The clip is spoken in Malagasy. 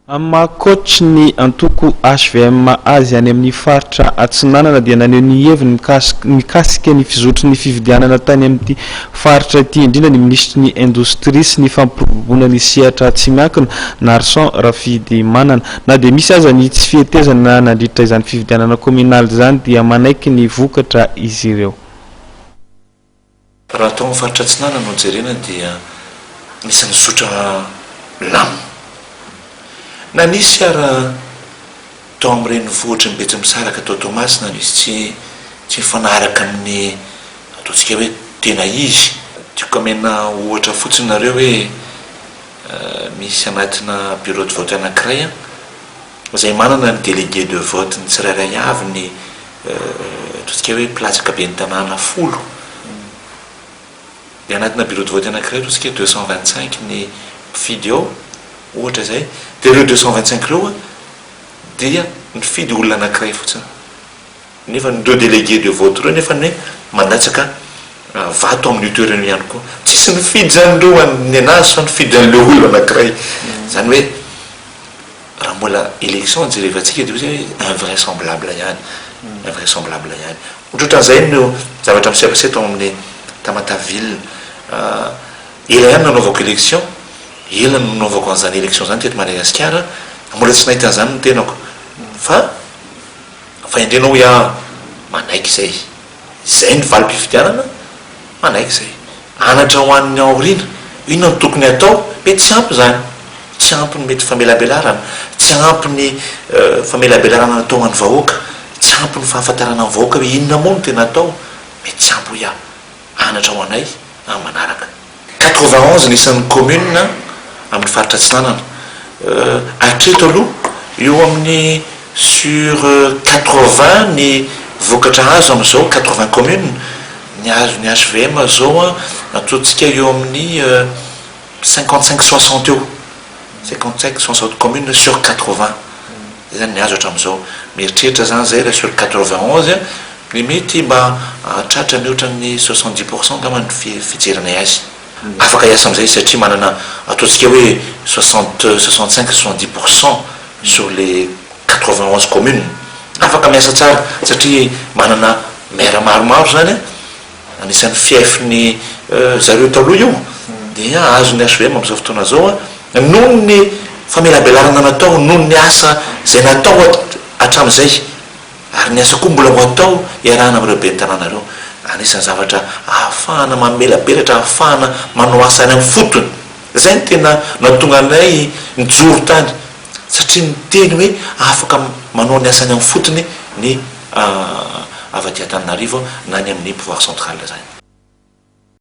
Makoatra ny antoko HVM azy any amin'ny faritra Atsinanana dia naneho ny heviny mikasika ny fizotry ny fividianana tany amin'ny faritra ity, indrindra ny ministry ny indostria sy ny fampirobona ny sehatra tsy miankina Narson Rafidimanana. Na dia misy aza ny tsy fihetezana nandritra izany fividianana kominaly izany dia manaiky ny vokatra izy ireo. Raha tao amin'ny faritra Atsinanana no jerena dia nisan'ny zotra lamo. Na nisy ara tao amin'ireny vohitra ny Betsimisaraka tao Toamasina izy tsy mifanaraka amin'ny ataontsika hoe tena izy. Tiako amena ohatra fotsiny nareo hoe misy anatina bureau de vote anankiray izay manana ny délégué de vote ny tsirairay avy ny ataontsika hoe platsaka be ny tanàna 10. Dia anatina bureau de vote anankiray ataontsika 225 ny mpifidy ao ohatra zay, dia ireo 225 ireo dia mifidy olona anankiray fotsiny, nefa nireo délégué de vote ireo nefa ny mandatsaka vato amin'ny toerana ihany koa, tsisy nifidy zany ireo ny anazy fa nifidy an'ilay olona anankiray. Zany hoe raha mbola élection jerevantsika dia hoe invraisemblable ihany, invraisemblable ihany. Ohatran'izay no zavatra misepase tao amin'ny Tamataville, ela ihany nanaovako élection, ela nanaovako an'izany élection zany teto Madagasikara, mbola tsy nahita an'izany no tenako, fa indrenao hoe manaiky izay, izay ny valim-pifidianana, manaiky izay. Anatra ho an'ny aoriana, inona no tokony atao? Mety tsy ampy zany, tsy ampy ny mety famelabelarana, tsy ampy ny famelabelarana natao an'ny vahoaka, tsy ampy ny fahafantarana ny vahoaka hoe inona moa no tena atao, mety tsy ampy hoe anatra ho anay manaraka. 91 nisan'ny commune amin'ny faritra Atsinanana. Hatreto aloha eo amin'ny sur 80 ny vokatra azo amin'izao, 80 commune ny azo ny HVM zao ataontsika eo amin'ny 55-60 eo, 55-60 commune sur 80 zany ny azo hatramin'izao. Mieritreritra zany zay raha sur 91 ny mety mba tratra mihoatran'ny 70% angamba ny fijeranay azy. Afaka hiasa amin'izay satria manana ataontsika hoe 65-70% sur les 91 communes. Afaka miasa tsara satria manana maire maromaro zany anisan'ny fiefiny zareo taloha io, dia azo ny HVM amin'izao fotoana zao noho ny famelabelarana natao, noho ny asa izay natao hatramin'izay, ary ny asa koa mbola ho atao iarahana amin'ireo be ny tanànareo. Anisan'ny zavatra ahafahana mamelabelatra, ahafahana manao asa any amin'ny fotony. Zay ny tena nahatonga anay nijoro tany, satria miteny hoe afaka manao ny asany amin'ny fotony ny avy aty Antananarivo na ny amin'ny pouvoir central zany.